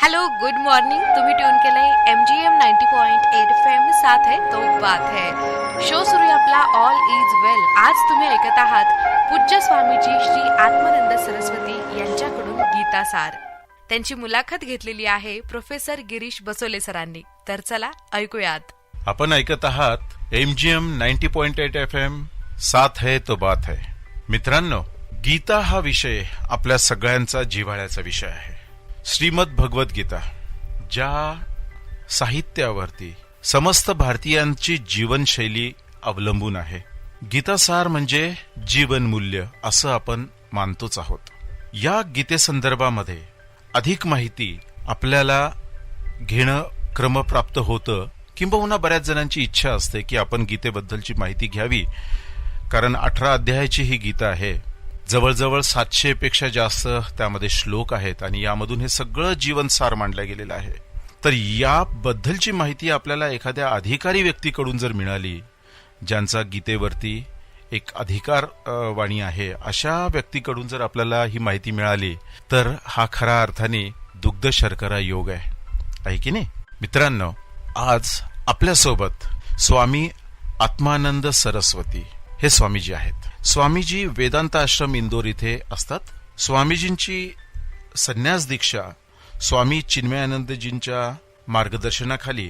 Hello good morning. तुम्ही tune केलंय MGM 90.8 FM. साथ है तो बात है. शो सुरू आहे आपला ऑल इज वेल. आज तुम्ही ऐकत आहात पूज्य स्वामीजी श्री आत्मानंद सरस्वती यांच्याकडून गीतासार. त्यांची मुलाखत घेतलेली आहे प्रोफेसर गिरीश बसोले सरांनी. तर चला ऐकूयात. आपण ऐकत आहात MGM 90.8 FM. साथ है तो बात है. मित्रांनो, गीता हा विषय आपल्या सगळ्यांचा जिव्हाळ्याचा विषय आहे. श्रीमद भगवत गीता ज्या साहित्यावरती समस्त भारतीयांची जीवनशैली अवलंबून आहे. गीतासार म्हणजे जीवन मूल्य असं आपण मानतोच आहोत. या गीतेसंदर्भामध्ये अधिक माहिती आपल्याला घेणं क्रमप्राप्त होतं, किंबहुना बऱ्याच जणांची इच्छा असते की आपण गीतेबद्दलची माहिती घ्यावी, कारण 18 अध्यायाची ही गीता आहे. जवळजवळ 700 पेक्षा जास्त त्यामध्ये श्लोक आहेत आणि यामधून हे सगळं जीवनसार मांडलं गेलेलं आहे. तर याबद्दलची माहिती आपल्याला एखाद्या अधिकारी व्यक्तीकडून जर मिळाली, ज्यांचा गीतेवरती एक अधिकार वाणी आहे, अशा व्यक्तीकडून जर आपल्याला ही माहिती मिळाली तर हा खऱ्या अर्थाने दुग्ध शर्करा योग आहे की नाही मित्रांनो. आज आपल्यासोबत स्वामी आत्मानंद सरस्वती हे स्वामीजी आहेत. स्वामीजी वेदांत आश्रम इंदोर इथे असतात. स्वामीजींची संन्यास दीक्षा स्वामी चिन्मयानंदजींच्या मार्गदर्शनाखाली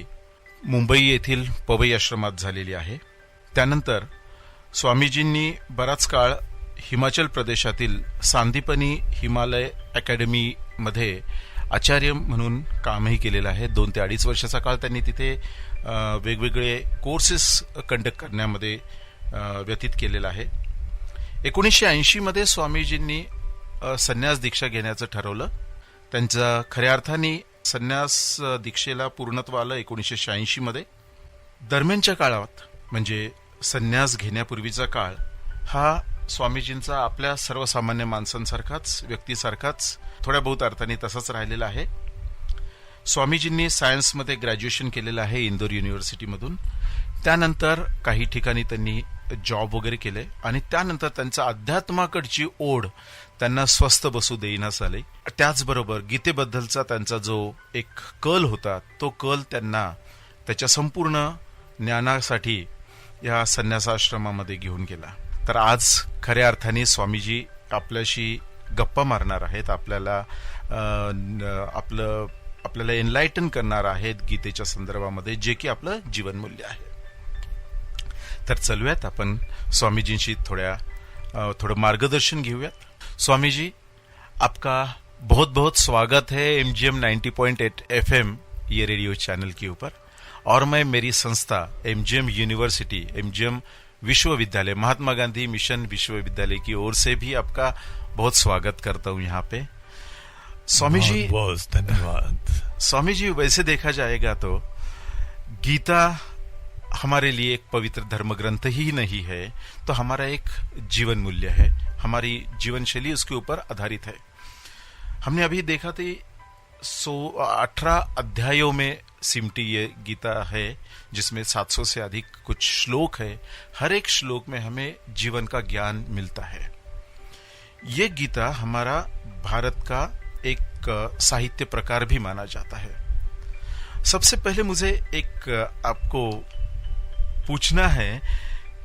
मुंबई येथील पवई आश्रमात झालेली आहे. त्यानंतर स्वामीजींनी बराच काळ हिमाचल प्रदेशातील सांदीपनी हिमालय अकॅडमीमध्ये आचार्य म्हणून कामही केलेलं आहे. 2 ते 2.5 वर्षाचा काळ त्यांनी तिथे वेगवेगळे कोर्सेस कंडक्ट करण्यामध्ये व्यतीत केलेला आहे. 1980 मध्ये स्वामीजींनी संन्यास दीक्षा घेण्याचं ठरवलं. त्यांचा खऱ्या अर्थाने संन्यास दीक्षेला पूर्णत्व आलं 1986 मध्ये. दरम्यानच्या काळात म्हणजे संन्यास घेण्यापूर्वीचा काळ हा स्वामीजींचा आपल्या सर्वसामान्य माणसांसारखाच, व्यक्तीसारखाच थोड्या बहुत अर्थाने तसाच राहिलेला आहे. स्वामीजींनी सायन्समध्ये ग्रॅज्युएशन केलेलं आहे इंदोर युनिव्हर्सिटीमधून. त्यानंतर काही ठिकाणी त्यांनी जॉब वगैरे केले आणि त्यानंतर त्यांचा अध्यात्माकडची ओढ त्यांना स्वस्थ बसू देईनास आले. त्याचबरोबर गीतेबद्दलचा त्यांचा जो एक कल होता, तो कल त्यांना त्याच्या संपूर्ण ज्ञानासाठी या संन्यासाश्रमामध्ये घेऊन गेला. तर आज खऱ्या अर्थाने स्वामीजी आपल्याशी गप्पा मारणार आहेत, आपल्याला एनलाइटन करणार आहेत गीतेच्या संदर्भामध्ये, जे की आपलं जीवनमूल्य आहे. तर चलूयात आपण स्वामीजींशी थोड़ा मार्गदर्शन घेऊयात. स्वामीजी, आपका बहुत बहुत स्वागत है MGM 90.8 FM ये रेडियो चैनल के ऊपर. और मैं मेरी संस्था MGM यूनिवर्सिटी, MGM विश्वविद्यालय, महात्मा गांधी मिशन विश्वविद्यालय की ओर से भी आपका बहुत स्वागत करता हूं यहाँ पे. स्वामी जी, बहुत धन्यवाद. स्वामी जी, वैसे देखा जाएगा तो गीता हमारे लिए एक पवित्र धर्म ग्रंथ ही नहीं है, तो हमारा एक जीवन मूल्य है. हमारी जीवन शैली उसके ऊपर आधारित है. हमने अभी देखा थी 18 अध्यायों में सिमटी ये गीता है, जिसमें 700 से अधिक कुछ श्लोक है. हर एक श्लोक में हमें जीवन का ज्ञान मिलता है. ये गीता हमारा भारत का एक साहित्य प्रकार भी माना जाता है. सबसे पहले मुझे एक आपको पूछना है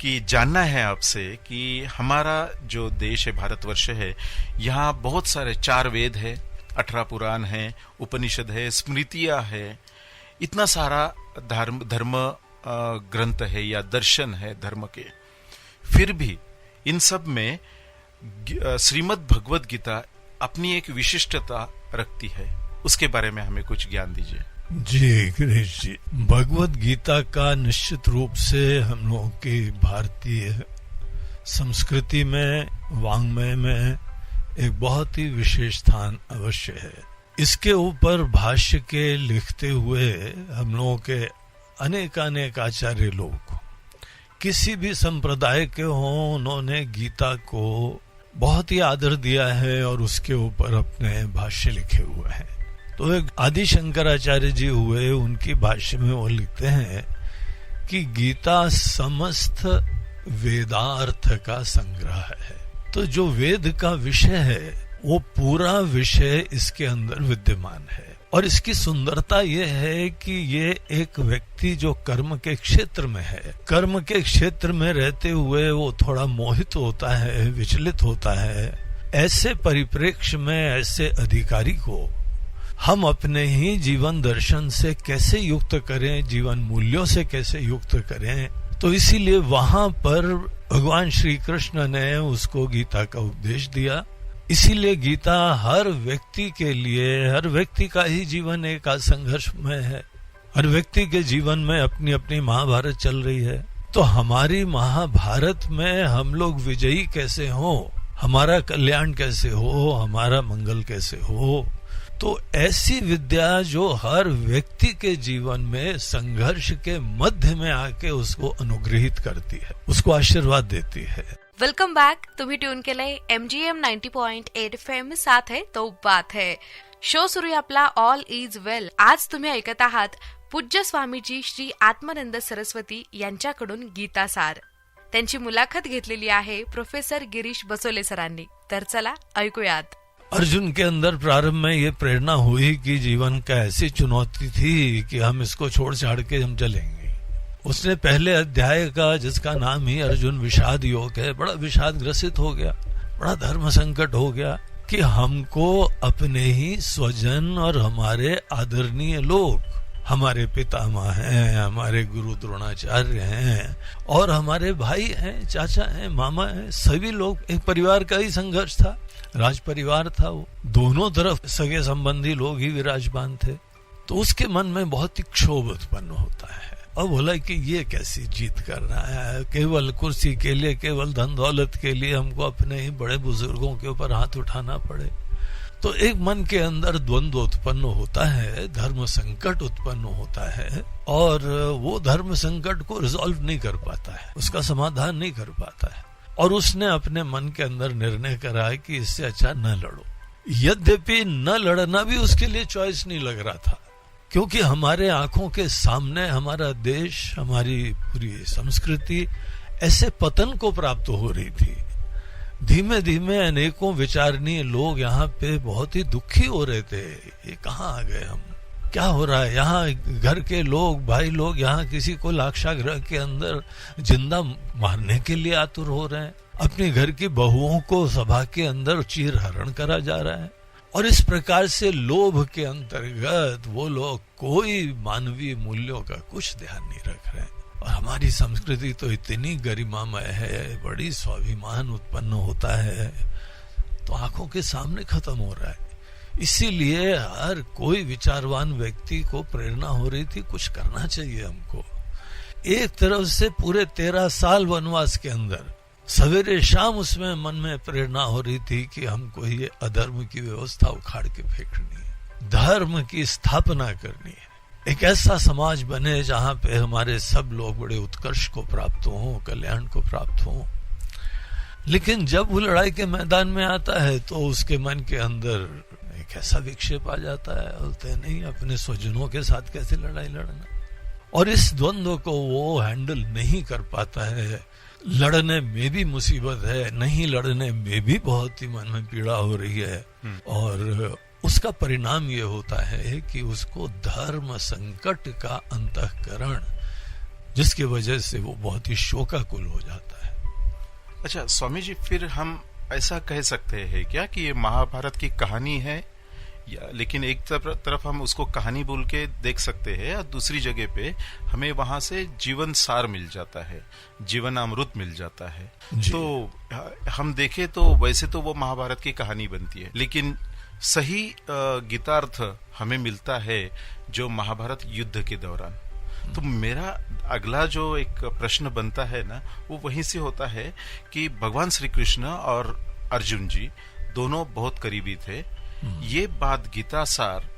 कि जानना है आपसे कि हमारा जो देश है, भारतवर्ष है, यहाँ बहुत सारे 4 वेद है, 18 पुराण है, उपनिषद है, स्मृतियां है, इतना सारा धर्म ग्रंथ है या दर्शन है धर्म के. फिर भी इन सब में श्रीमद भगवत गीता अपनी एक विशिष्टता रखती है. उसके बारे में हमें कुछ ज्ञान दीजिए. जी गिरीश जी, भगवत गीता का निश्चित रूप से हम लोगों की भारतीय संस्कृति में, वाङ्मय में एक बहुत ही विशेष स्थान अवश्य है. इसके ऊपर भाष्य के लिखते हुए हम लोगों के अनेक आचार्य लोग किसी भी संप्रदाय के हों, उन्होंने गीता को बहुत ही आदर दिया है और उसके ऊपर अपने भाष्य लिखे हुए हैं. तो एक आदि शंकराचार्य जी हुए, उनकी भाष्य में वो लिखते हैं कि गीता समस्त वेदार्थ का संग्रह है. तो जो वेद का विषय है वो पूरा विषय इसके अंदर विद्यमान है. और इसकी सुंदरता ये है कि ये एक व्यक्ति जो कर्म के क्षेत्र में है, कर्म के क्षेत्र में रहते हुए वो थोड़ा मोहित होता है, विचलित होता है। ऐसे परिप्रेक्ष्य में ऐसे अधिकारी को हम अपने ही जीवन दर्शन से कैसे युक्त करें, जीवन मूल्यों से कैसे युक्त करें। तो इसीलिए वहां पर भगवान श्री कृष्ण ने उसको गीता का उपदेश दिया। इसीलिए गीता हर व्यक्ति के लिए, हर व्यक्ति का ही जीवन एक संघर्ष में है। हर व्यक्ति के जीवन में अपनी अपनी महाभारत चल रही है। तो हमारी महाभारत में हम लोग विजयी कैसे हो, हमारा कल्याण कैसे हो, हमारा मंगल कैसे हो। तो ऐसी विद्या जो हर व्यक्ति के जीवन में संघर्ष के मध्य में आके उसको अनुग्रहित करती है, उसको आशीर्वाद देती है। Welcome back. तुम्ही ट्यून केलंय MGM 90.8 FM साथ आहे तो बात है. शो सुरू आहे आपला ऑल इज वेल. आज तुम्ही ऐकत आहात पूज्य स्वामीजी श्री आत्मानंद सरस्वती यांच्याकडून गीतासार. त्यांची मुलाखत घेतलेली आहे प्रोफेसर गिरीश बसोले सरांनी. तर चला ऐकूयात. अर्जुन के अंदर प्रारंभ में ये प्रेरणा हुई कि जीवन का ऐसी चुनौती थी कि हम इसको छोड़ छाड़ के हम चलेंगे। उसने पहले अध्याय का, जिसका नाम ही अर्जुन विषाद योग है, बड़ा विषाद ग्रसित हो गया, बड़ा धर्म संकट हो गया कि हमको अपने ही स्वजन और हमारे आदरणीय लोग, हमारे पितामह हैं, हमारे गुरु द्रोणाचार्य हैं और हमारे भाई हैं, चाचा हैं, मामा हैं, सभी लोग एक परिवार का ही संघर्ष था। राज परिवार था वो, दोनों तरफ सगे संबंधी लोग ही विराजमान थे। तो उसके मन में बहुत ही क्षोभ उत्पन्न होता है और बोला कि ये कैसी जीत कर रहा है, केवल कुर्सी के लिए, केवल धन दौलत के लिए हमको अपने ही बड़े बुजुर्गों के ऊपर हाथ उठाना पड़े। तो एक मन के अंदर द्वंद्व उत्पन्न होता है, धर्म संकट उत्पन्न होता है और वो धर्म संकट को रिजॉल्व नहीं कर पाता है, उसका समाधान नहीं कर पाता है। और उसने अपने मन के अंदर निर्णय करा है कि इससे अच्छा न लड़ो। यद्यपि न लड़ना भी उसके लिए चॉइस नहीं लग रहा था, क्योंकि हमारे आंखों के सामने हमारा देश, हमारी पूरी संस्कृति ऐसे पतन को प्राप्त हो रही थी। धीमे धीमे अनेकों विचारणीय लोग यहाँ पे बहुत ही दुखी हो रहे थे। ये कहाँ आ गए हम, क्या हो रहा है यहाँ? घर के लोग, भाई लोग यहाँ किसी को लाक्षागृह के अंदर जिंदा मारने के लिए आतुर हो रहे हैं। अपने घर की बहुओं को सभा के अंदर चीर हरण करा जा रहा है। और इस प्रकार से लोभ के अंतर्गत वो लोग कोई मानवीय मूल्यों का कुछ ध्यान नहीं रख रहे हैं। और हमारी संस्कृति तो इतनी गरिमामय है, बड़ी स्वाभिमान उत्पन्न होता है, तो आंखों के सामने खत्म हो रहा है। इसीलिए हर कोई विचारवान व्यक्ति को प्रेरणा हो रही थी, कुछ करना चाहिए हमको। एक तरफ से पूरे 13 साल वनवास के अंदर सवेरे शाम उसमें मन में प्रेरणा हो रही थी कि हमको ये अधर्म की व्यवस्था उखाड़ के फेंकनी है, धर्म की स्थापना करनी है, एक ऐसा समाज बने जहां पे हमारे सब लोग बड़े उत्कर्ष को प्राप्त हों, कल्याण को प्राप्त हों। लेकिन जब वो लड़ाई के मैदान में आता है तो उसके मन के अंदर एक ऐसा विक्षेप आ जाता है, बोलते हैं नहीं, अपने स्वजनों के साथ कैसे लड़ाई लड़ना। और इस द्वंद्व को वो हैंडल नहीं कर पाता है। लड़ने में भी मुसीबत है, नहीं लड़ने में भी बहुत ही मन में पीड़ा हो रही है। और उसका परिणाम ये होता है कि उसको धर्म संकट का अंतःकरण, जिसकी वजह से वो बहुत ही शोकाकुल हो जाता है। अच्छा स्वामी जी, फिर हम ऐसा कह सकते हैं क्या कि ये महाभारत की कहानी है, या लेकिन एक तरफ हम उसको कहानी बोल के देख सकते हैं और दूसरी जगह पे हमें वहां से जीवन सार मिल जाता है, जीवन अमृत मिल जाता है। तो हम देखें तो वैसे तो वो महाभारत की कहानी बनती है, लेकिन सही गीतार्थ हमें मिलता है जो महाभारत युद्ध के दौरान। तो मेरा अगला जो एक प्रश्न बनता है ना, वो वहीं से होता है कि भगवान श्री कृष्ण और अर्जुन जी दोनों बहुत करीबी थे। ये बात गीता सार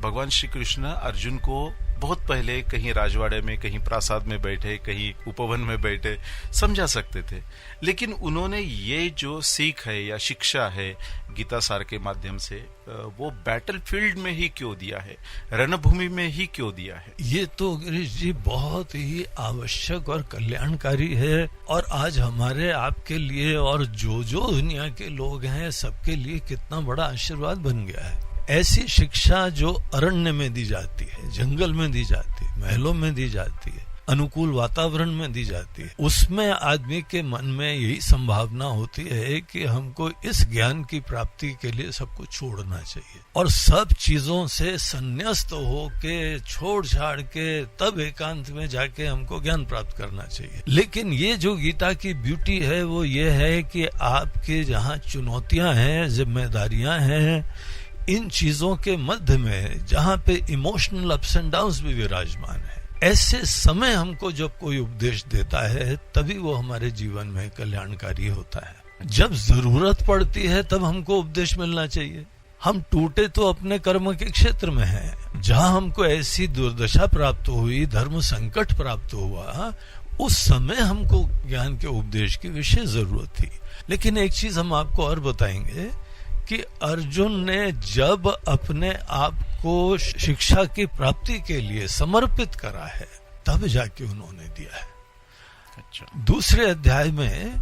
भगवान श्री कृष्ण अर्जुन को बहुत पहले कहीं राजवाड़े में, कहीं प्रासाद में बैठे, कहीं उपवन में बैठे समझा सकते थे, लेकिन उन्होंने ये जो सीख है या शिक्षा है गीता सार के माध्यम से वो बैटल फील्ड में ही क्यों दिया है, रणभूमि में ही क्यों दिया है? ये तो गिरीश जी बहुत ही आवश्यक और कल्याणकारी है, और आज हमारे आपके लिए और जो जो दुनिया के लोग हैं सबके लिए कितना बड़ा आशीर्वाद बन गया है। ऐसी शिक्षा जो अरण्य में दी जाती है, जंगल में दी जाती है, महलों में दी जाती है, अनुकूल वातावरण में दी जाती है, उसमें आदमी के मन में यही संभावना होती है कि हमको इस ज्ञान की प्राप्ति के लिए सब कुछ छोड़ना चाहिए और सब चीजों से संन्यास्त हो के छोड़ छाड़ के तब एकांत में जाके हमको ज्ञान प्राप्त करना चाहिए। लेकिन ये जो गीता की ब्यूटी है वो ये है कि आपके जहाँ चुनौतियां हैं, जिम्मेदारियां हैं, इन चीजों के मध्य में जहाँ पे इमोशनल अप्स एंड डाउन्स भी विराजमान है, ऐसे समय हमको जब कोई उपदेश देता है तभी वो हमारे जीवन में कल्याणकारी होता है। जब जरूरत पड़ती है तब हमको उपदेश मिलना चाहिए। हम टूटे तो अपने कर्म के क्षेत्र में हैं, जहां हमको ऐसी दुर्दशा प्राप्त हुई, धर्म संकट प्राप्त हुआ, उस समय हमको ज्ञान के उपदेश की विशेष जरूरत थी। लेकिन एक चीज हम आपको और बताएंगे कि अर्जुन ने जब अपने आप को शिक्षा की प्राप्ति के लिए समर्पित करा है तब जाके उन्होंने दिया है। अच्छा। दूसरे अध्याय में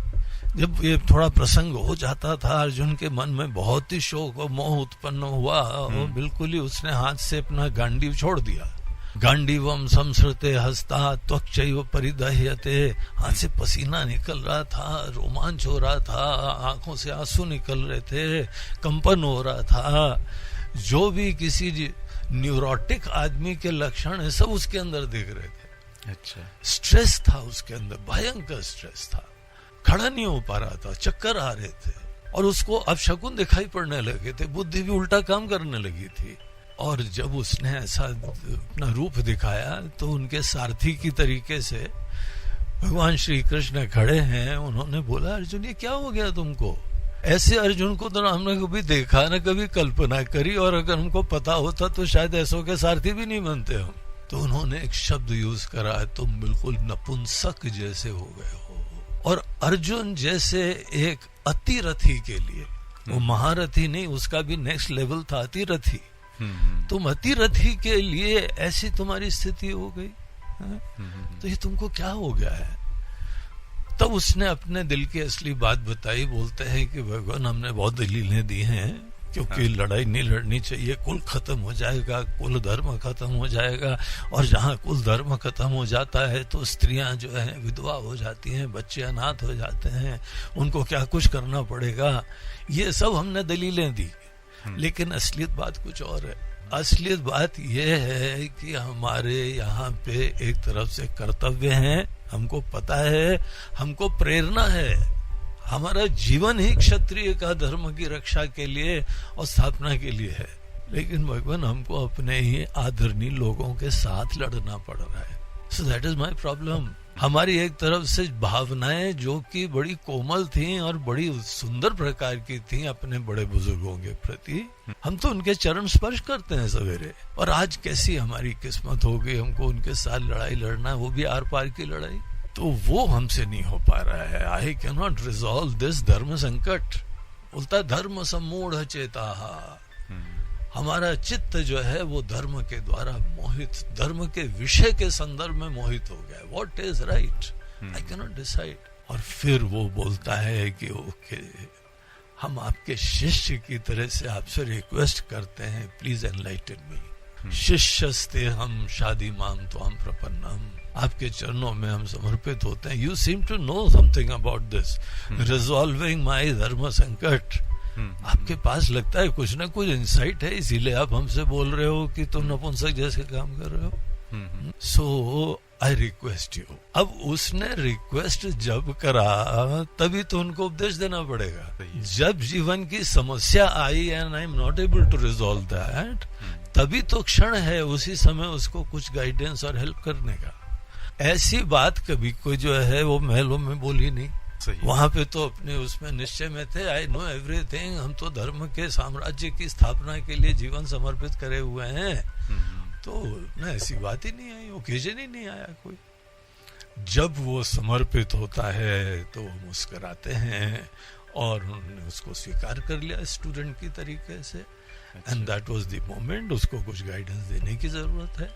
जब ये थोड़ा प्रसंग हो जाता था, अर्जुन के मन में बहुत ही शोक और मोह उत्पन्न हुआ और बिल्कुल ही उसने हाथ से अपना गांडीव छोड़ दिया। गांडीवम संसृते हस्ता त्वक्चैव परिदह्यते, हाथ से पसीना निकल रहा था, रोमांच हो रहा था, आंखों से आंसू निकल रहे थे, कंपन हो रहा था। जो भी किसी न्यूरोटिक आदमी के लक्षण है सब उसके अंदर दिख रहे थे। अच्छा। स्ट्रेस था उसके अंदर, भयंकर स्ट्रेस था, खड़ा नहीं हो पा रहा था, चक्कर आ रहे थे और उसको अपशकुन दिखाई पड़ने लगे थे, बुद्धि भी उल्टा काम करने लगी थी। और जब उसने ऐसा अपना रूप दिखाया तो उनके सारथी की तरीके से भगवान श्री कृष्ण खड़े हैं, उन्होंने बोला अर्जुन ये क्या हो गया तुमको? ऐसे अर्जुन को तो हमने कभी देखा न कभी कल्पना करी, और अगर हमको पता होता तो शायद ऐसों के सारथी भी नहीं बनते हम। तो उन्होंने एक शब्द यूज करा, तुम बिल्कुल नपुंसक जैसे हो गए हो। और अर्जुन जैसे एक अतिरथी के लिए, वो महारथी नहीं, उसका भी नेक्स्ट लेवल था अतिरथी, तुम अतिरथी के लिए ऐसी तुम्हारी स्थिति हो गई, तो ये तुमको क्या हो गया है? तब उसने अपने दिल की असली बात बताई। बोलते हैं कि भगवान हमने बहुत दलीलें दी हैं, क्योंकि लड़ाई नहीं लड़नी चाहिए, कुल खत्म हो जाएगा, कुल धर्म खत्म हो जाएगा, और जहाँ कुल धर्म खत्म हो जाता है तो स्त्रियां जो है विधवा हो जाती हैं, बच्चे अनाथ हो जाते हैं, उनको क्या कुछ करना पड़ेगा। ये सब हमने दलीलें दी, लेकिन असलियत बात कुछ और है। असलियत बात यह है कि हमारे यहाँ पे एक तरफ से कर्तव्य है, हमको पता है, हमको प्रेरणा है, हमारा जीवन ही क्षत्रिय का धर्म की रक्षा के लिए और स्थापना के लिए है, लेकिन भगवान हमको अपने ही आदरणीय लोगों के साथ लड़ना पड़ रहा है। So that is my problem. हमारी एक तरफ से भावनाएं जो कि बड़ी कोमल थीं और बड़ी सुंदर प्रकार की थीं अपने बड़े बुजुर्गों के प्रति, हम तो उनके चरण स्पर्श करते हैं सवेरे, और आज कैसी हमारी किस्मत हो गई, हमको उनके साथ लड़ाई लड़ना, वो भी आर पार की लड़ाई, तो वो हमसे नहीं हो पा रहा है। आई कैन नॉट रिजॉल्व दिस धर्म संकट। बोलता धर्म सम्मूढ़ चेता, हमारा चित्त जो है वो धर्म के द्वारा मोहित, धर्म के विषय के संदर्भ में मोहित हो गया। What is right, I can not decide. और फिर वो बोलता है कि ओके, हम आपके शिष्य की तरह से आपसे रिक्वेस्ट करते हैं, प्लीज एनलाइटन मी। शिष्यस्ते हम शादी माम तो हम प्रपन्नम, आपके चरणों में हम समर्पित होते हैं। You seem to know something about this resolving my dharma sankat. आपके पास लगता है कुछ ना कुछ इंसाइट है, इसीलिए आप हमसे बोल रहे हो कि तुम नपुंसक जैसे काम कर रहे हो। सो आई रिक्वेस्ट यू। अब उसने रिक्वेस्ट जब करा तभी तो उनको उपदेश देना पड़ेगा। जब जीवन की समस्या आई and I am not able to resolve that, तभी तो क्षण है उसी समय उसको कुछ गाइडेंस और हेल्प करने का। ऐसी बात कभी कोई जो है वो महलों में बोली नहीं, वहां पे तो अपने उसमें निश्चय में थे, आई नो एवरीथिंग, हम तो धर्म के साम्राज्य की स्थापना के लिए जीवन समर्पित करे हुए हैं। तो न ऐसी बात ही नहीं आई, ओकेजन ही नहीं आया कोई। जब वो समर्पित होता है तो मुस्कुराते हैं और उन्होंने उसको स्वीकार कर लिया स्टूडेंट की तरीके से, and that was the moment. उसको कुछ गाइडेंस देने की जरूरत है,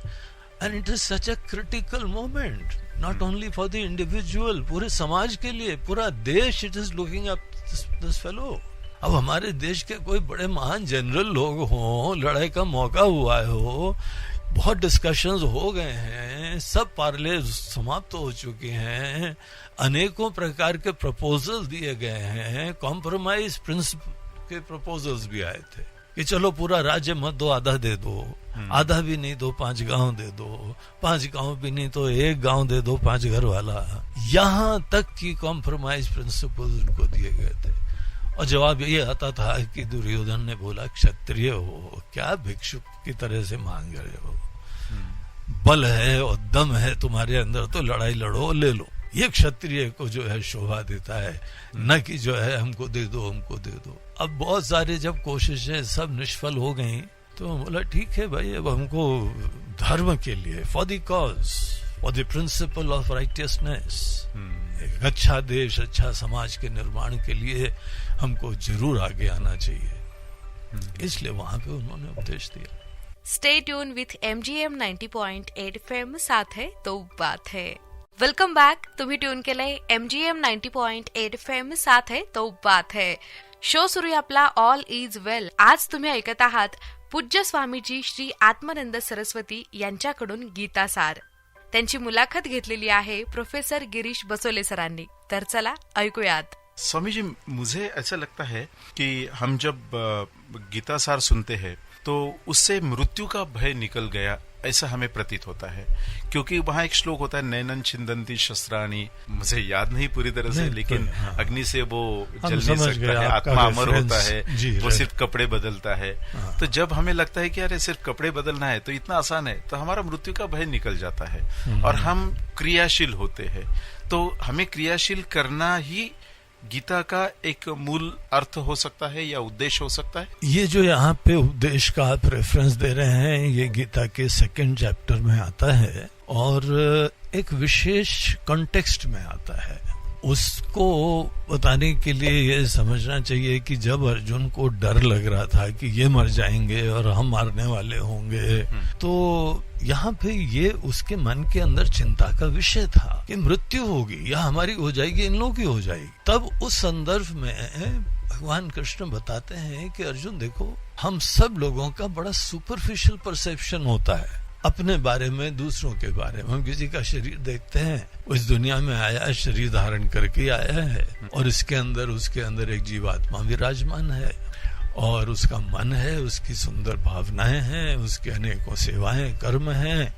and it is such a critical moment, not only for the individual, पूरे समाज के लिए, पूरा देश it is looking up this fellow. अब हमारे देश के कोई बड़े महान जनरल लोग हों, लड़ाई का मौका हुआ हो, बहुत डिस्कशंस हो गए हैं, सब पार्ले समाप्त हो चुके हैं, अनेकों प्रकार के प्रपोजल दिए गए हैं, कॉम्प्रोमाइज प्रिंसिपल के प्रपोजल्स भी आए थे कि चलो पूरा राज्य मत दो, आधा दे दो, आधा भी नहीं तो 5 गांव दे दो, 5 गांव भी नहीं तो 1 गांव दे दो 5 घर वाला। यहां तक की कॉम्प्रोमाइज प्रिंसिपल उनको दिए गए थे और जवाब ये आता था कि दुर्योधन ने बोला क्षत्रिय हो, क्या भिक्षुक की तरह से मांग रहे हो, बल है और दम है तुम्हारे अंदर तो लड़ाई लड़ो, ले लो। ये क्षत्रिय को जो है शोभा देता है, न कि जो है हमको दे दो हमको दे दो। अब बहुत सारे जब कोशिशें सब निष्फल हो गई तो बोला ठीक है भाई, अब हमको धर्म के लिए, for the cause, for the principle of righteousness, एक अच्छा देश, अच्छा समाज के निर्माण के लिए हमको जरूर आगे आना चाहिए। इसलिए वहां पे उन्होंने उपदेश दिया। Stay tune with MGM 90.8 FM, साथ है तो बात है। वेलकम बॅक, तुम्ही ट्यून केलंय MGM 90.8 FM, साथ आहे तो बात है। शो सुरू आहे आपला ऑल इज वेल। आज तुम्ही ऐकत आहात पूज्य स्वामीजी श्री आत्मानंद सरस्वती यांच्याकडून गीतासार। त्यांची मुलाखत घेतलेली आहे प्रोफेसर गिरीश बसोले सरांनी। तर चला ऐकूयात। स्वामी जी, मुझे ऐसा लगता है कि हम जब गीतासार सुनते हैं तो उससे मृत्यु का भय निकल गया, ऐसा हमें प्रतीत होता है, क्योंकि वहाँ एक श्लोक होता है, नैनन छिंदंती शस्त्राणी, मुझे याद नहीं पूरी तरह से, लेकिन अग्नि से वो जल नहीं सकता है, आत्मा अमर होता है, वो सिर्फ कपड़े बदलता है। तो जब हमें लगता है कि अरे सिर्फ कपड़े बदलना है तो इतना आसान है, तो हमारा मृत्यु का भय निकल जाता है और हम क्रियाशील होते हैं। तो हमें क्रियाशील करना ही गीता का एक मूल अर्थ हो सकता है या उद्देश्य हो सकता है। ये जो यहाँ पे उपदेश का आप रेफरेंस दे रहे हैं, ये गीता के 2nd चैप्टर में आता है और एक विशेष कॉन्टेक्स्ट में आता है। उसको बताने के लिए ये समझना चाहिए कि जब अर्जुन को डर लग रहा था कि ये मर जाएंगे और हम मारने वाले होंगे, तो यहाँ पे ये उसके मन के अंदर चिंता का विषय था कि मृत्यु होगी या हमारी हो जाएगी, इन लोगों की हो जाएगी। तब उस संदर्भ में भगवान कृष्ण बताते हैं कि अर्जुन देखो, हम सब लोगों का बड़ा सुपरफिशियल परसेप्शन होता है अपने बारे में, दूसरों के बारे में। हम किसी का शरीर देखते हैं, वो इस दुनिया में आया, शरीर धारण करके आया है और इसके अंदर उसके अंदर एक जीवात्मा विराजमान है और उसका मन है, उसकी सुंदर भावनाएं हैं, उसके अनेकों सेवाएं, कर्म हैं।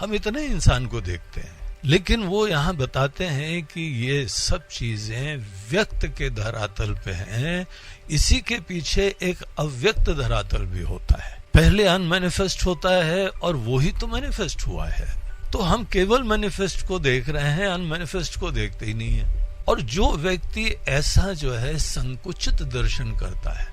हम इतने इंसान को देखते हैं, लेकिन वो यहाँ बताते हैं कि ये सब चीजें व्यक्त के धरातल पे हैं, इसी के पीछे एक अव्यक्त धरातल भी होता है। पहले अनमैनिफेस्ट होता है और वो ही तो मैनिफेस्ट हुआ है। तो हम केवल मैनिफेस्ट को देख रहे हैं, अनमैनिफेस्ट को देखते ही नहीं है। और जो व्यक्ति ऐसा जो है संकुचित दर्शन करता है,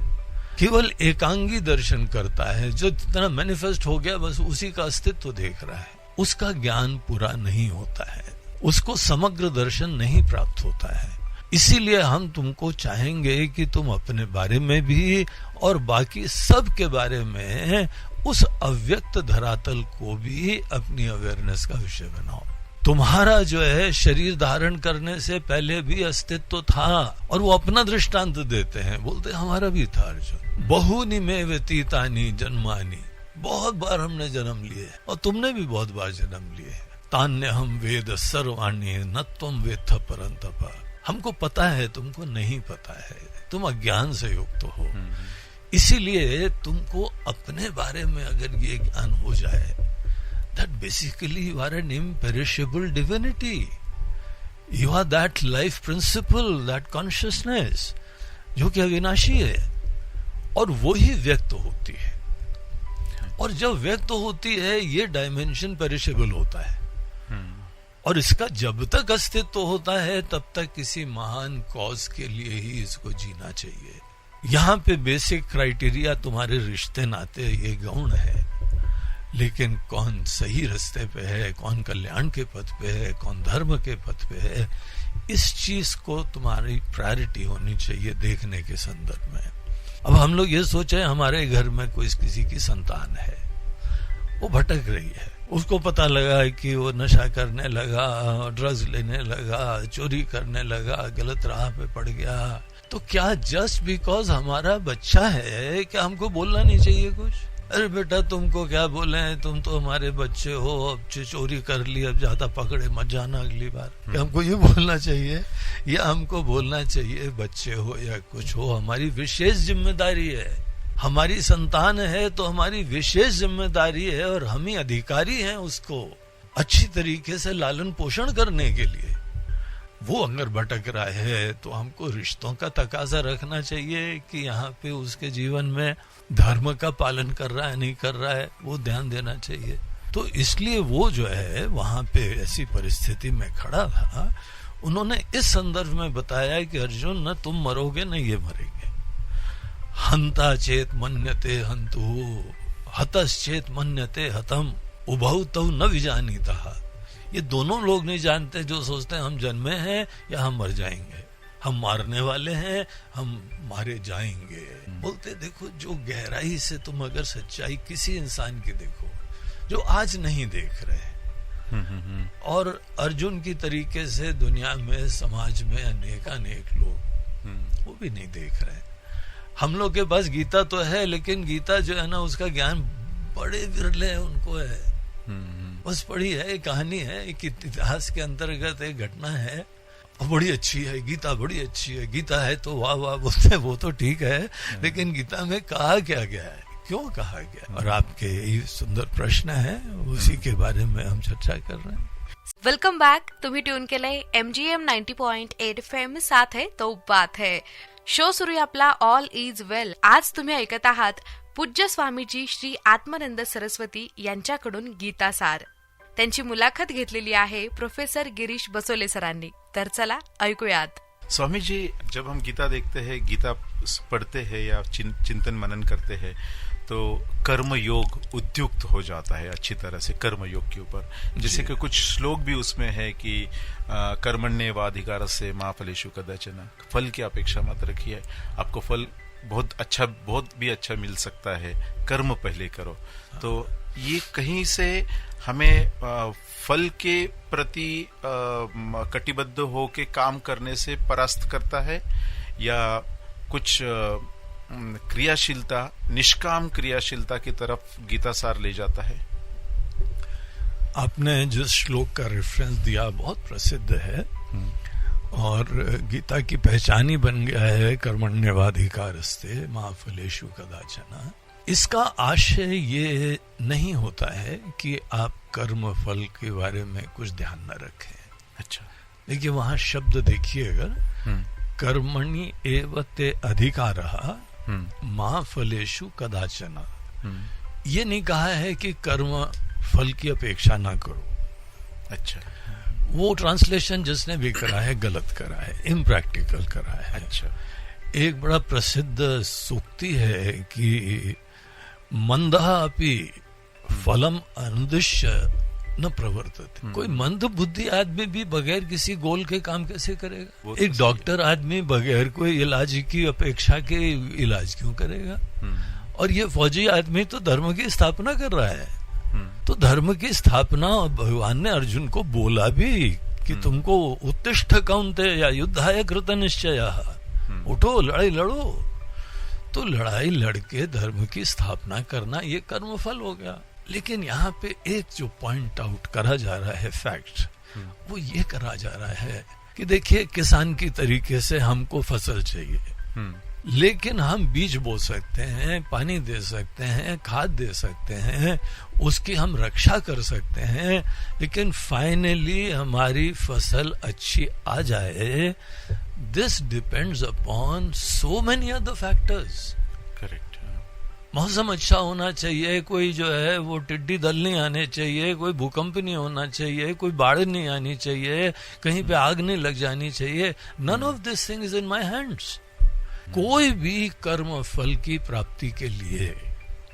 केवल एकांगी दर्शन करता है, जो जितना मैनिफेस्ट हो गया बस उसी का अस्तित्व देख रहा है, उसका ज्ञान पूरा नहीं होता है, उसको समग्र दर्शन नहीं प्राप्त होता है। इसीलिए हम तुमको चाहेंगे कि तुम अपने बारे में भी और बाकी सब के बारे में उस अव्यक्त धरातल को भी अपनी अवेयरनेस का विषय बनाओ। तुम्हारा जो है शरीर धारण करने से पहले भी अस्तित्व था, और वो अपना दृष्टांत देते हैं, बोलते हमारा भी था अर्जुन, बहुनि में व्यतीतानि जन्मानि, बहुत बार हमने जन्म लिए और तुमने भी बहुत बार जन्म लिए। तान्य हम वेद सर्वाणि न त्वं वेत्थ परन्तप, हमको पता है तुमको नहीं पता है, तुम अज्ञान से युक्त हो। इसीलिए तुमको अपने बारे में अगर ये ज्ञान हो जाए, that basically you are an imperishable divinity, you are that life principle, that consciousness जो कि अविनाशी है और वो ही व्यक्त होती है। और जब व्यक्त होती है ये डायमेंशन पेरिशेबल होता है और इसका जब तक अस्तित्व होता है तब तक किसी महान कॉज के लिए ही इसको जीना चाहिए। यहाँ पे बेसिक क्राइटेरिया तुम्हारे रिश्ते नाते ये गौण है, लेकिन कौन सही रास्ते पे है, कौन कल्याण के पथ पे है, कौन धर्म के पथ पे है, इस चीज को तुम्हारी प्रायोरिटी होनी चाहिए देखने के संदर्भ में। अब हम लोग ये सोचे हमारे घर में कोई किसी की संतान है, वो भटक रही है, उसको पता लगा कि वो नशा करने लगा, ड्रग्स लेने लगा, चोरी करने लगा, गलत राह पे पड़ गया, तो क्या जस्ट बिकॉज हमारा बच्चा है क्या हमको बोलना नहीं चाहिए कुछ? अरे बेटा तुमको क्या बोले, तुम तो हमारे बच्चे हो, अब चोरी कर ली, अब ज्यादा पकड़े मत जाना अगली बार। क्या हमको ये बोलना चाहिए? या हमको बोलना चाहिए बच्चे हो या कुछ हो, हमारी विशेष जिम्मेदारी है, हमारी संतान है तो हमारी विशेष जिम्मेदारी है और हम ही अधिकारी हैं उसको अच्छी तरीके से लालन पोषण करने के लिए। वो अगर भटक रहा है तो हमको रिश्तों का तकाजा रखना चाहिए कि यहाँ पे उसके जीवन में धर्म का पालन कर रहा है नहीं कर रहा है, वो ध्यान देना चाहिए। तो इसलिए वो जो है वहां पे ऐसी परिस्थिति में खड़ा था, उन्होंने इस संदर्भ में बताया कि अर्जुन न तुम मरोगे न ये मरेंगे। हंता चेत मन्यते हंतु हतश्चेत मन्यते हतम उभौ तौ न विजानीतः। ये दोनों लोग नहीं जानते जो सोचते हैं हम जन्मे हैं या हम मर जाएंगे, हम मारने वाले हैं हम मारे जाएंगे। बोलते देखो जो गहराई से तुम अगर सच्चाई किसी इंसान की देखो जो आज नहीं देख रहे, और अर्जुन की तरीके से दुनिया में समाज में अनेक लोग वो भी नहीं देख रहे। हम लोग के पास गीता तो है, लेकिन गीता जो है ना उसका ज्ञान बड़े विरले उनको है। बस पढ़ी है, एक कहानी है, एक इतिहास के अंतर्गत एक घटना है, बड़ी अच्छी है गीता, बड़ी अच्छी है गीता है तो वाह वाह बोलते हैं, वो तो ठीक है, लेकिन गीता में कहा क्या गया है, क्यों कहा गया? और आपके ये सुंदर प्रश्न है, उसी के बारे में हम चर्चा कर रहे हैं। Welcome back. तुम्ही ट्यून केलंय MGM 90.8 FM साथ आहे तो बात है। शो सुरू आहे आपला ऑल इज वेल। आज तुम्ही ऐकत आहात पूज्य स्वामीजी श्री आत्मानंद सरस्वती यांच्याकडून गीतासार। त्यांची मुलाखत घेतलेली आहे प्रोफेसर गिरीश बसोले सरांनी। तर चला ऐकूयात। स्वामी जी, जब हम गीता देखते हैं, गीता पढ़ते हैं या चिंतन मनन करते हैं तो कर्म योग उद्युक्त हो जाता है अच्छी तरह से कर्म योग के ऊपर। जैसे कि कुछ श्लोक भी उसमें है कि कर्मण्येवाधिकारस्य मा फलेषु कदाचन, फल की अपेक्षा मत रखिए, आपको फल बहुत भी अच्छा मिल सकता है, कर्म पहले करो। तो ये कहीं से हमें फल के प्रति कटिबद्ध हो के काम करने से परास्त करता है, या कुछ क्रियाशीलता, निष्काम क्रियाशीलता की तरफ गीता सार ले जाता है? आपने जिस श्लोक का रेफरेंस दिया बहुत प्रसिद्ध है और गीता की पहचान ही बन गया है, कर्मण्येवाधिकारस्ते मा फलेषु कदाचन। इसका आशय ये नहीं होता है कि आप कर्म फल के बारे में कुछ ध्यान न रखें। अच्छा, देखिए वहां शब्द देखिए, अगर कर्मणि एव ते अधिकारः मा फलेषु कदाचन, ये नहीं कहा है कि कर्म फल की अपेक्षा ना करो। अच्छा, वो ट्रांसलेशन जिसने भी करा है गलत करा है, इम्प्रैक्टिकल करा है। अच्छा, एक बड़ा प्रसिद्ध सूक्ति है कि मंदः अपि फलम अनुदिश्य न प्रवर्तते। कोई मंद बुद्धि आदमी भी बगैर किसी गोल के काम कैसे करेगा? एक डॉक्टर आदमी बगैर कोई इलाज की अपेक्षा के इलाज क्यों करेगा? और ये फौजी आदमी तो धर्म की स्थापना कर रहा है, तो धर्म की स्थापना भगवान ने अर्जुन को बोला भी कि तुमको उत्तिष्ठ कौन्तेय युद्धाय कृत निश्चयः, उठो लड़ाई लड़ो। तो लड़ाई लड़के धर्म की स्थापना करना ये कर्मफल हो गया। लेकिन यहाँ पे एक जो पॉइंट आउट करा जा रहा है फैक्ट, वो ये करा जा रहा है कि देखिए किसान की तरीके से हमको फसल चाहिए, लेकिन हम बीज बो सकते हैं, पानी दे सकते हैं, खाद दे सकते हैं, उसकी हम रक्षा कर सकते हैं, लेकिन फाइनली हमारी फसल अच्छी आ जाए, this depends upon so many other factors. Correct. मौसम अच्छा होना चाहिए, कोई जो है वो टिड्डी दल नहीं आने चाहिए, कोई भूकंप नहीं होना चाहिए, कोई बाढ़ नहीं आनी चाहिए, कहीं पे आग नहीं लग जानी चाहिए। None of this thing is in my hands. कोई भी कर्म फल की प्राप्ति के लिए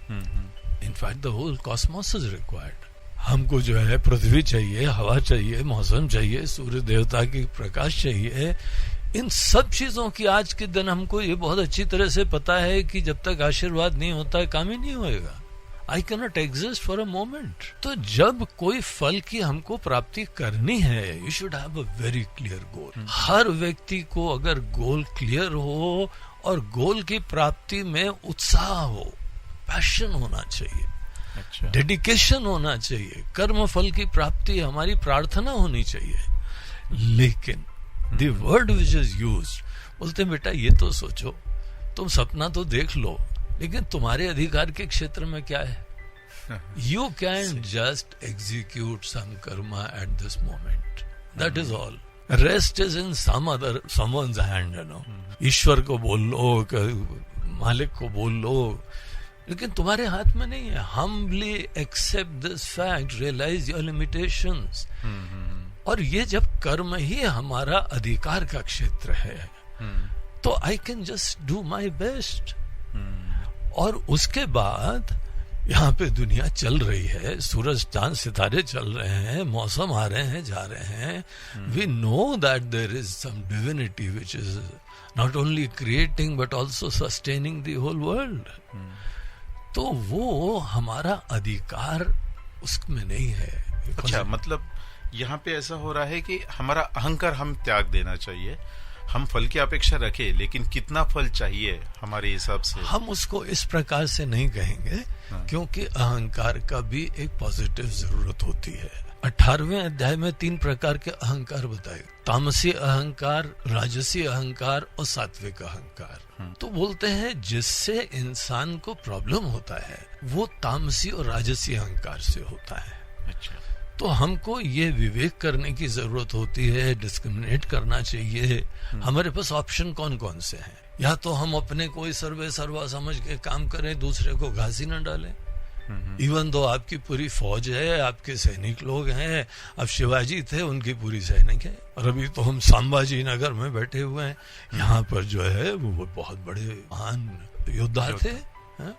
in fact the whole cosmos is required. हमको जो है पृथ्वी चाहिए, हवा चाहिए, मौसम चाहिए, सूर्य देवता की प्रकाश चाहिए। इन सब चीजों की आज के दिन हमको ये बहुत अच्छी तरह से पता है कि जब तक आशीर्वाद नहीं होता काम ही नहीं होएगा। I can not exist for a moment. तो जब कोई फल की हमको प्राप्ति करनी है, you should have a very clear goal. हर व्यक्ति को अगर गोल क्लियर हो और गोल की प्राप्ति में उत्साह हो, पैशन होना चाहिए, अच्छा, डेडिकेशन होना चाहिए, कर्म फल की प्राप्ति हमारी प्रार्थना होनी चाहिए। लेकिन the word which is used, बोलते हैं बेटा ये तो सोचो, तुम सपना तो देख लो, लेकिन तुम्हारे अधिकार के क्षेत्र में क्या है? You can just execute some karma at this moment, that is all. Rest is in someone's hand, you know. ईश्वर को बोल लो, मालिक को बोल लो, लेकिन तुम्हारे हाथ में नहीं है। Humbly accept this fact, realise your limitations. और ये जब कर्म ही हमारा अधिकार का क्षेत्र है, तो I can just do my best. और उसके बाद यहाँ पे दुनिया चल रही है, सूरज चांद सितारे चल रहे हैं, मौसम आ रहे हैं जा रहे हैं। We know that there is some divinity which is not only creating but also sustaining the whole world. तो वो हमारा अधिकार उसमें नहीं है। अच्छा, मतलब यहाँ पे ऐसा हो रहा है कि हमारा अहंकार हम त्याग देना चाहिए। हम फल की अपेक्षा रखें, लेकिन कितना फल चाहिए हमारे हिसाब से हम उसको इस प्रकार से नहीं कहेंगे, क्योंकि अहंकार का भी एक पॉजिटिव जरूरत होती है। 18वें अध्याय में 3 प्रकार के अहंकार बताए, तामसी अहंकार, राजसी अहंकार और सात्विक अहंकार। तो बोलते हैं जिससे इंसान को प्रॉब्लम होता है वो तामसी और राजसी अहंकार से होता है। अच्छा, तो हमको ये विवेक करने की जरूरत होती है, डिस्क्रिमिनेट करना चाहिए। हमारे पास ऑप्शन कौन कौन से हैं? या तो हम अपने को ही सर्वे सर्वा समझ के काम करें, दूसरे को घासी न डालें। इवन दो आपकी पूरी फौज है, आपके सैनिक लोग हैं, अब शिवाजी थे उनकी पूरी सैनिक है, और अभी तो हम संभाजी नगर में बैठे हुए हैं। यहाँ पर जो है वो बहुत बड़े महान योद्धा थे, है?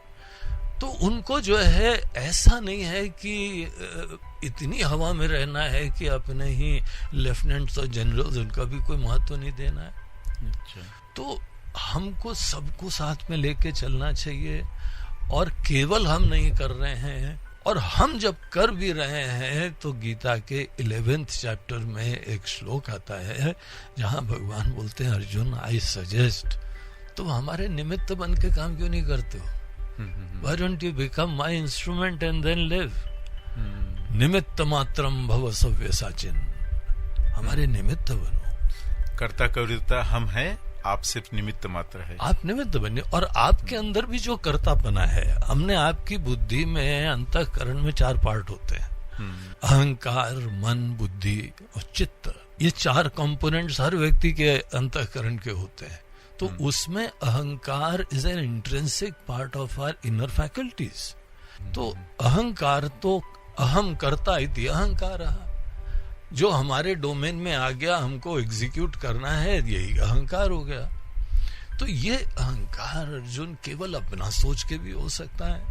तो उनको जो है ऐसा नहीं है कि इतनी हवा में रहना है कि अपने ही लेफ्टिनेंट्स और जनरल्स उनका भी कोई महत्व नहीं देना है। अच्छा, तो हमको सबको साथ में लेके चलना चाहिए, और केवल हम नहीं कर रहे हैं, और हम जब कर भी रहे हैं तो गीता के 11th चैप्टर में एक श्लोक आता है जहां भगवान बोलते हैं, अर्जुन आई सजेस्ट, तुम हमारे निमित्त बन के काम क्यों नहीं करते हो? Why don't you become my instrument and then live? निमित्त मात्रम भव सव्यसाचिन, हमारे निमित्त बनो। कर्ता कविता हम हैं, आप सिर्फ निमित्त मात्र है। आप निमित्त बने, और आपके अंदर भी जो कर्तापना है, हमने आपकी बुद्धि में, अंतःकरण में 4 पार्ट होते हैं, अहंकार, मन, बुद्धि और चित्त। ये 4 कंपोनेंट्स हर व्यक्ति के अंतःकरण के होते हैं। तो उसमें अहंकार is an intrinsic part of our inner faculties. तो अहंकार तो अहम कर्ता इति अहंकार, जो हमारे डोमेन में आ गया, हमको एग्जीक्यूट करना है, यही अहंकार हो गया। तो ये अहंकार अर्जुन केवल अपना सोच के भी हो सकता है,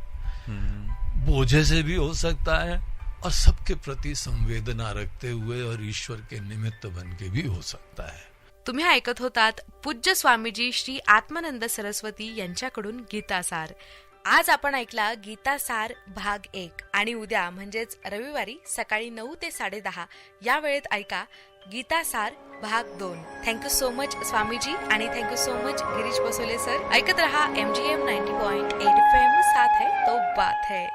बोझे से भी हो सकता है, और सबके प्रति संवेदना रखते हुए और ईश्वर के निमित्त बन के भी हो सकता है। तुम्ही ऐकत होतात पूज्य स्वामीजी श्री आत्मानंद सरस्वती यांच्याकडून गीतासार। आज आपण ऐकला गीतासार भाग 1, आणि उद्या म्हणजेच रविवारी सकाळी 9 ते 10:30 या वेळेत ऐका गीतासार भाग 2। थँक्यू सो मच स्वामीजी, आणि thank you so much Girish Basole sir. ऐकत रहा MGM 90.8 FM, साथ है तो बात है।